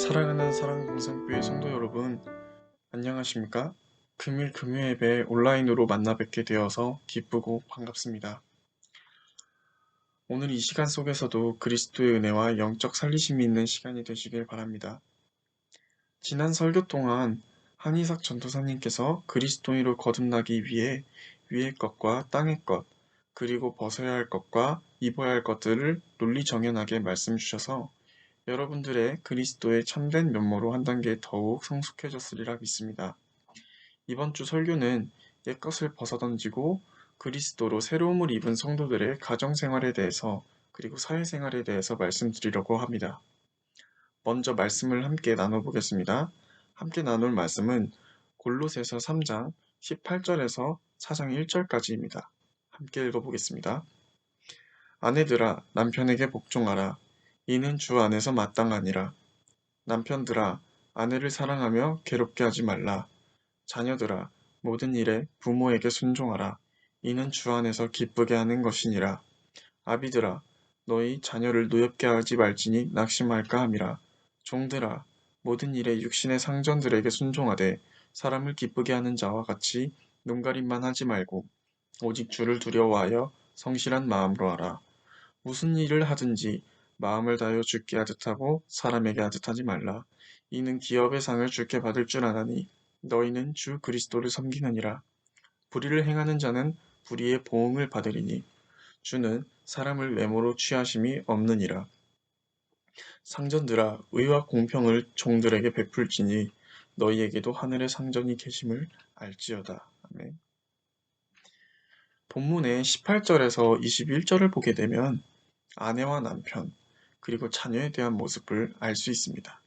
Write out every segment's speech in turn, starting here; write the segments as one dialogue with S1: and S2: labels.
S1: 사랑하는 사랑동산교회 성도 여러분, 안녕하십니까? 금일 금요예배 온라인으로 만나 뵙게 되어서 기쁘고 반갑습니다. 오늘 이 시간 속에서도 그리스도의 은혜와 영적 살리심이 있는 시간이 되시길 바랍니다. 지난 설교 동안 한이삭 전도사님께서 그리스도인으로 거듭나기 위해 위의 것과 땅의 것, 그리고 벗어야 할 것과 입어야 할 것들을 논리정연하게 말씀 주셔서 여러분들의 그리스도의 참된 면모로 한 단계 더욱 성숙해졌으리라 믿습니다. 이번 주 설교는 옛것을 벗어던지고 그리스도로 새로움을 입은 성도들의 가정생활에 대해서 그리고 사회생활에 대해서 말씀드리려고 합니다. 먼저 말씀을 함께 나눠보겠습니다. 함께 나눌 말씀은 골로새서 3장 18절에서 4장 1절까지입니다. 함께 읽어보겠습니다. 아내들아 남편에게 복종하라. 이는 주 안에서 마땅하니라. 남편들아 아내를 사랑하며 괴롭게 하지 말라. 자녀들아 모든 일에 부모에게 순종하라. 이는 주 안에서 기쁘게 하는 것이니라. 아비들아 너희 자녀를 노엽게 하지 말지니 낙심할까 함이라. 종들아 모든 일에 육신의 상전들에게 순종하되 사람을 기쁘게 하는 자와 같이 눈가림만 하지 말고 오직 주를 두려워하여 성실한 마음으로 하라. 무슨 일을 하든지 마음을 다하여 주께 하듯 하고 사람에게 하듯 하지 말라. 이는 기업의 상을 주께 받을 줄 아나니 너희는 주 그리스도를 섬기느니라. 불의를 행하는 자는 불의의 보응을 받으리니 주는 사람을 외모로 취하심이 없느니라. 상전들아 의와 공평을 종들에게 베풀지니 너희에게도 하늘의 상전이 계심을 알지어다. 아멘. 본문의 18절에서 21절을 보게 되면 아내와 남편, 그리고 자녀에 대한 모습을 알 수 있습니다.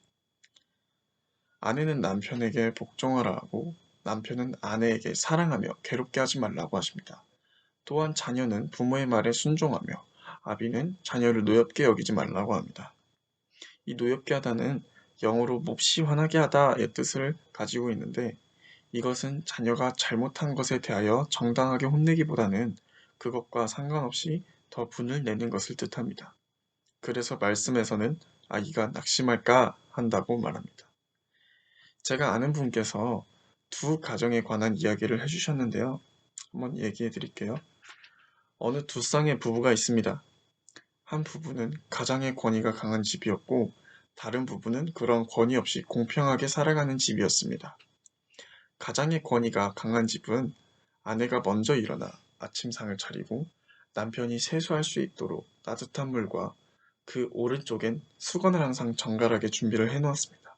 S1: 아내는 남편에게 복종하라 하고 남편은 아내에게 사랑하며 괴롭게 하지 말라고 하십니다. 또한 자녀는 부모의 말에 순종하며 아비는 자녀를 노엽게 여기지 말라고 합니다. 이 노엽게 하다는 영어로 몹시 화나게 하다의 뜻을 가지고 있는데 이것은 자녀가 잘못한 것에 대하여 정당하게 혼내기보다는 그것과 상관없이 더 분을 내는 것을 뜻합니다. 그래서 말씀에서는 아기가 낙심할까 한다고 말합니다. 제가 아는 분께서 두 가정에 관한 이야기를 해주셨는데요. 한번 얘기해 드릴게요. 어느 두 쌍의 부부가 있습니다. 한 부부는 가장의 권위가 강한 집이었고 다른 부부는 그런 권위 없이 공평하게 살아가는 집이었습니다. 가장의 권위가 강한 집은 아내가 먼저 일어나 아침상을 차리고 남편이 세수할 수 있도록 따뜻한 물과 그 오른쪽엔 수건을 항상 정갈하게 준비를 해놓았습니다.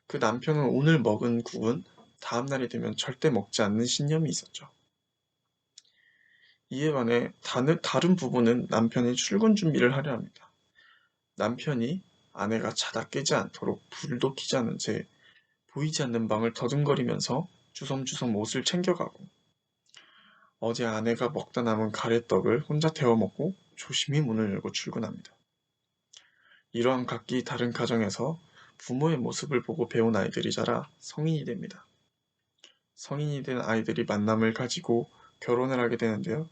S1: 그 남편은 오늘 먹은 국은 다음 날이 되면 절대 먹지 않는 신념이 있었죠. 이에 반해 다른 부부는 남편이 출근 준비를 하려 합니다. 남편이 아내가 자다 깨지 않도록 불도 켜지 않은 채 보이지 않는 방을 더듬거리면서 주섬주섬 옷을 챙겨가고 어제 아내가 먹다 남은 가래떡을 혼자 데워 먹고 조심히 문을 열고 출근합니다. 이러한 각기 다른 가정에서 부모의 모습을 보고 배운 아이들이 자라 성인이 됩니다. 성인이 된 아이들이 만남을 가지고 결혼을 하게 되는데요.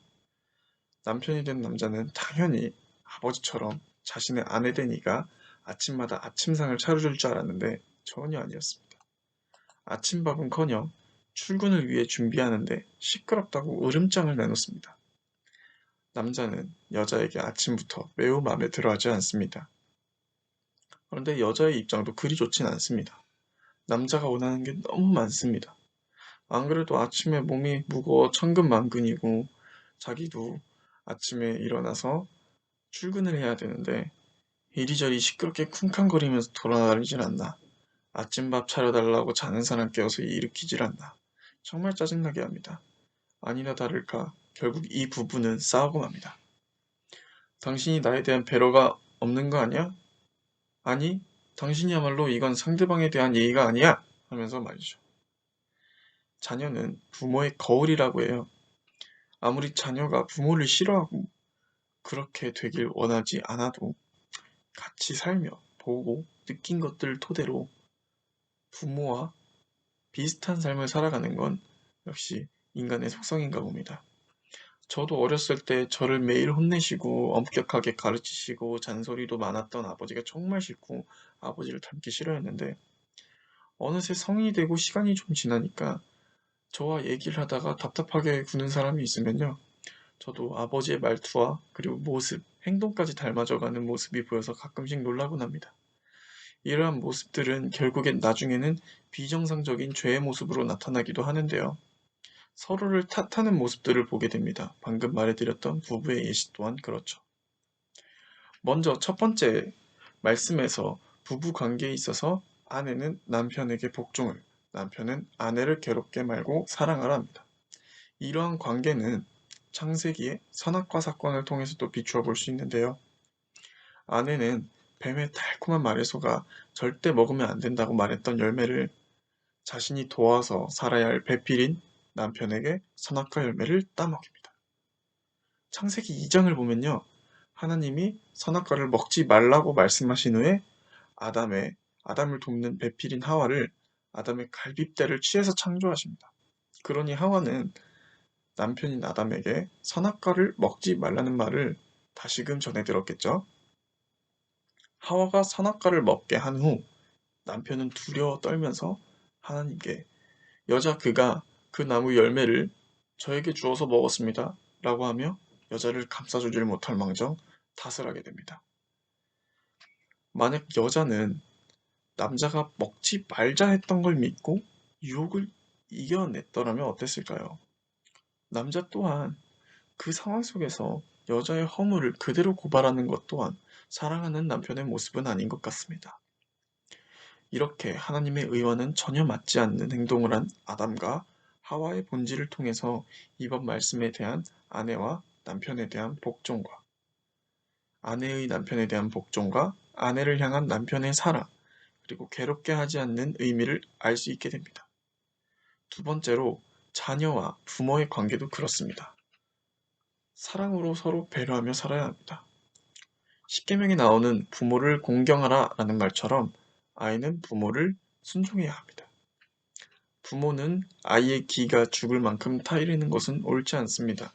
S1: 남편이 된 남자는 당연히 아버지처럼 자신의 아내 된 이가 아침마다 아침상을 차려줄 줄 알았는데 전혀 아니었습니다. 아침밥은커녕 출근을 위해 준비하는데 시끄럽다고 으름장을 내놓습니다. 남자는 여자에게 아침부터 매우 마음에 들어하지 않습니다. 그런데 여자의 입장도 그리 좋진 않습니다. 남자가 원하는 게 너무 많습니다. 안 그래도 아침에 몸이 무거워 천근만근이고 자기도 아침에 일어나서 출근을 해야 되는데 이리저리 시끄럽게 쿵쾅거리면서 돌아다니질 않나. 아침밥 차려달라고 자는 사람 깨워서 일으키질 않나. 정말 짜증나게 합니다. 아니나 다를까 결국 이 부부는 싸우고 맙니다. 당신이 나에 대한 배려가 없는 거 아니야? 아니, 당신이야말로 이건 상대방에 대한 예의가 아니야! 하면서 말이죠. 자녀는 부모의 거울이라고 해요. 아무리 자녀가 부모를 싫어하고 그렇게 되길 원하지 않아도 같이 살며 보고 느낀 것들을 토대로 부모와 비슷한 삶을 살아가는 건 역시 인간의 속성인가 봅니다. 저도 어렸을 때 저를 매일 혼내시고 엄격하게 가르치시고 잔소리도 많았던 아버지가 정말 싫고 아버지를 닮기 싫어했는데 어느새 성인이 되고 시간이 좀 지나니까 저와 얘기를 하다가 답답하게 구는 사람이 있으면요. 저도 아버지의 말투와 그리고 모습, 행동까지 닮아져가는 모습이 보여서 가끔씩 놀라곤 합니다. 이러한 모습들은 결국엔 나중에는 비정상적인 죄의 모습으로 나타나기도 하는데요. 서로를 탓하는 모습들을 보게 됩니다. 방금 말해드렸던 부부의 예시 또한 그렇죠. 먼저 첫 번째 말씀에서 부부 관계에 있어서 아내는 남편에게 복종을, 남편은 아내를 괴롭게 말고 사랑하라 합니다. 이러한 관계는 창세기의 선악과 사건을 통해서도 비추어 볼 수 있는데요. 아내는 뱀의 달콤한 말에 속아 절대 먹으면 안 된다고 말했던 열매를 자신이 도와서 살아야 할 배필인 남편에게 선악과 열매를 따먹입니다. 창세기 2장을 보면요. 하나님이 선악과를 먹지 말라고 말씀하신 후에 아담을 돕는 배필인 하와를 아담의 갈빗대를 취해서 창조하십니다. 그러니 하와는 남편인 아담에게 선악과를 먹지 말라는 말을 다시금 전해 들었겠죠. 하와가 선악과를 먹게 한 후 남편은 두려워 떨면서 하나님께 여자 그가 그 나무 열매를 저에게 주어서 먹었습니다. 라고 하며 여자를 감싸주질 못할 망정 탓을 하게 됩니다. 만약 여자는 남자가 먹지 말자 했던 걸 믿고 유혹을 이겨냈더라면 어땠을까요? 남자 또한 그 상황 속에서 여자의 허물을 그대로 고발하는 것 또한 사랑하는 남편의 모습은 아닌 것 같습니다. 이렇게 하나님의 의와는 전혀 맞지 않는 행동을 한 아담과 하와의 본질을 통해서 이번 말씀에 대한 아내와 남편에 대한 복종과 아내의 남편에 대한 복종과 아내를 향한 남편의 사랑 그리고 괴롭게 하지 않는 의미를 알 수 있게 됩니다. 두 번째로 자녀와 부모의 관계도 그렇습니다. 사랑으로 서로 배려하며 살아야 합니다. 십계명에 나오는 부모를 공경하라 라는 말처럼 아이는 부모를 순종해야 합니다. 부모는 아이의 기가 죽을 만큼 타이르는 것은 옳지 않습니다.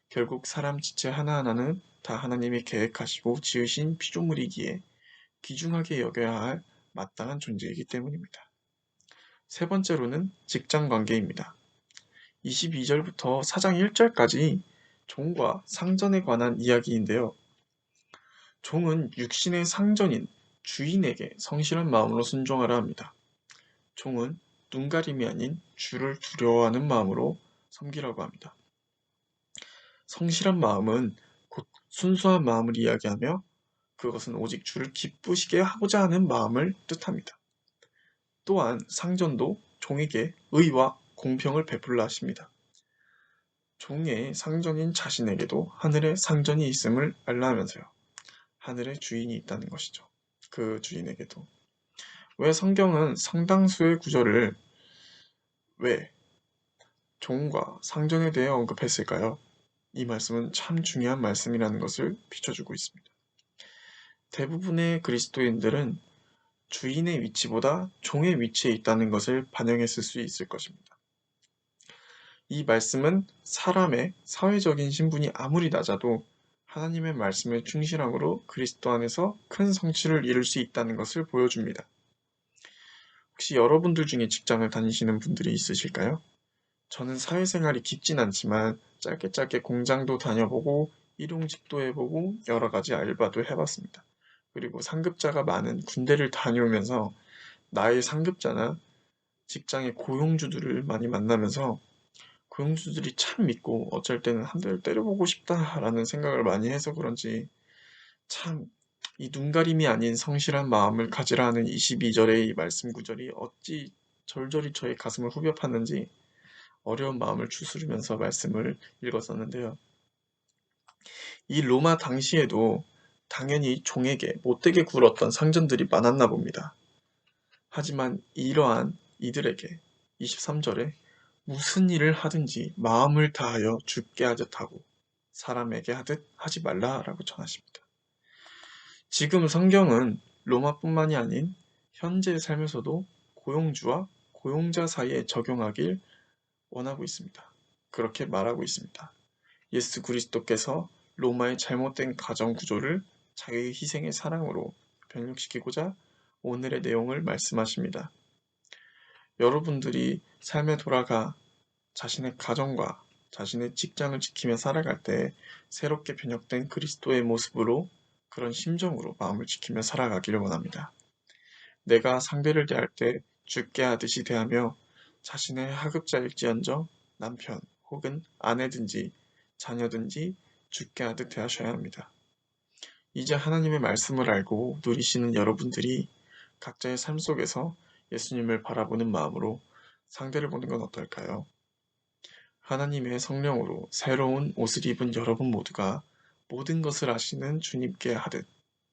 S1: 결국 사람 지체 하나하나는 다 하나님이 계획하시고 지으신 피조물이기에 귀중하게 여겨야 할 마땅한 존재이기 때문입니다. 세 번째로는 직장 관계입니다. 22절부터 4장 1절까지 종과 상전에 관한 이야기인데요. 종은 육신의 상전인 주인에게 성실한 마음으로 순종하라 합니다. 종은 눈가림이 아닌 주를 두려워하는 마음으로 섬기라고 합니다. 성실한 마음은 곧 순수한 마음을 이야기하며 그것은 오직 주를 기쁘시게 하고자 하는 마음을 뜻합니다. 또한 상전도 종에게 의와 공평을 베풀라 하십니다. 종의 상전인 자신에게도 하늘의 상전이 있음을 알라 하면서요. 하늘의 주인이 있다는 것이죠. 그 주인에게도. 왜 성경은 상당수의 구절을 왜 종과 상전에 대해 언급했을까요? 이 말씀은 참 중요한 말씀이라는 것을 비춰주고 있습니다. 대부분의 그리스도인들은 주인의 위치보다 종의 위치에 있다는 것을 반영했을 수 있을 것입니다. 이 말씀은 사람의 사회적인 신분이 아무리 낮아도 하나님의 말씀에 충실함으로 그리스도 안에서 큰 성취를 이룰 수 있다는 것을 보여줍니다. 혹시 여러분들 중에 직장을 다니시는 분들이 있으실까요? 저는 사회생활이 깊진 않지만 짧게 공장도 다녀보고 일용직도 해보고 여러 가지 알바도 해봤습니다. 그리고 상급자가 많은 군대를 다녀오면서 나의 상급자나 직장의 고용주들을 많이 만나면서 고용주들이 참 믿고 어쩔 때는 한 대를 때려보고 싶다라는 생각을 많이 해서 그런지 참 이 눈가림이 아닌 성실한 마음을 가지라 하는 22절의 이 말씀 구절이 어찌 절절히 저의 가슴을 후벼 팠는지 어려운 마음을 추스르면서 말씀을 읽었었는데요. 이 로마 당시에도 당연히 종에게 못되게 굴었던 상전들이 많았나 봅니다. 하지만 이러한 이들에게 23절에 무슨 일을 하든지 마음을 다하여 주께 하듯 하고 사람에게 하듯 하지 말라라고 전하십니다. 지금 성경은 로마뿐만이 아닌 현재의 삶에서도 고용주와 고용자 사이에 적용하길 원하고 있습니다. 그렇게 말하고 있습니다. 예수 그리스도께서 로마의 잘못된 가정 구조를 자기의 희생의 사랑으로 변형시키고자 오늘의 내용을 말씀하십니다. 여러분들이 삶에 돌아가 자신의 가정과 자신의 직장을 지키며 살아갈 때 새롭게 변혁된 그리스도의 모습으로 그런 심정으로 마음을 지키며 살아가기를 원합니다. 내가 상대를 대할 때 주께 하듯이 대하며 자신의 하급자일지언정 남편 혹은 아내든지 자녀든지 주께 하듯 대하셔야 합니다. 이제 하나님의 말씀을 알고 누리시는 여러분들이 각자의 삶 속에서 예수님을 바라보는 마음으로 상대를 보는 건 어떨까요? 하나님의 성령으로 새로운 옷을 입은 여러분 모두가 모든 것을 아시는 주님께 하듯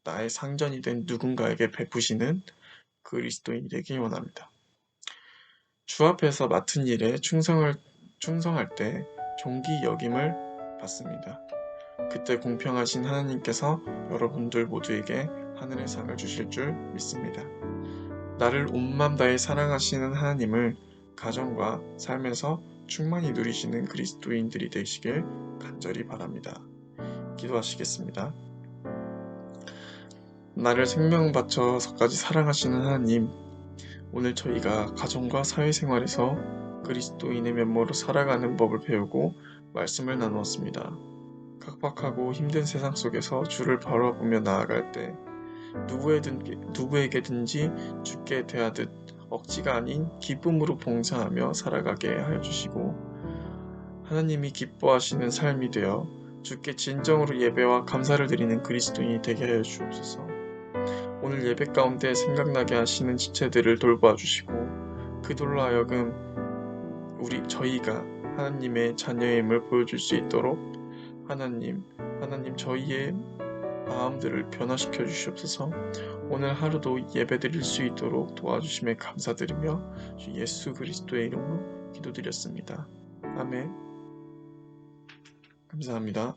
S1: 나의 상전이 된 누군가에게 베푸시는 그리스도인이 되길 원합니다. 주 앞에서 맡은 일에 충성할 때 존귀 여김을 받습니다. 그때 공평하신 하나님께서 여러분들 모두에게 하늘의 상을 주실 줄 믿습니다. 나를 온 맘 다해 사랑하시는 하나님을 가정과 삶에서 충만히 누리시는 그리스도인들이 되시길 간절히 바랍니다. 기도하시겠습니다. 나를 생명 바쳐서까지 사랑하시는 하나님, 오늘 저희가 가정과 사회생활에서 그리스도인의 면모로 살아가는 법을 배우고 말씀을 나누었습니다. 각박하고 힘든 세상 속에서 주를 바라보며 나아갈 때 누구에게든지 주께 대하듯 억지가 아닌 기쁨으로 봉사하며 살아가게 하여 주시고 하나님이 기뻐하시는 삶이 되어 주께 진정으로 예배와 감사를 드리는 그리스도인이 되게 하여 주옵소서. 오늘 예배 가운데 생각나게 하시는 지체들을 돌봐 주시고 그들로 하여금 저희가 하나님의 자녀임을 보여줄 수 있도록 하나님 저희의 마음들을 변화시켜 주시옵소서. 오늘 하루도 예배드릴 수 있도록 도와주심에 감사드리며 주 예수 그리스도의 이름으로 기도드렸습니다. 아멘. 감사합니다.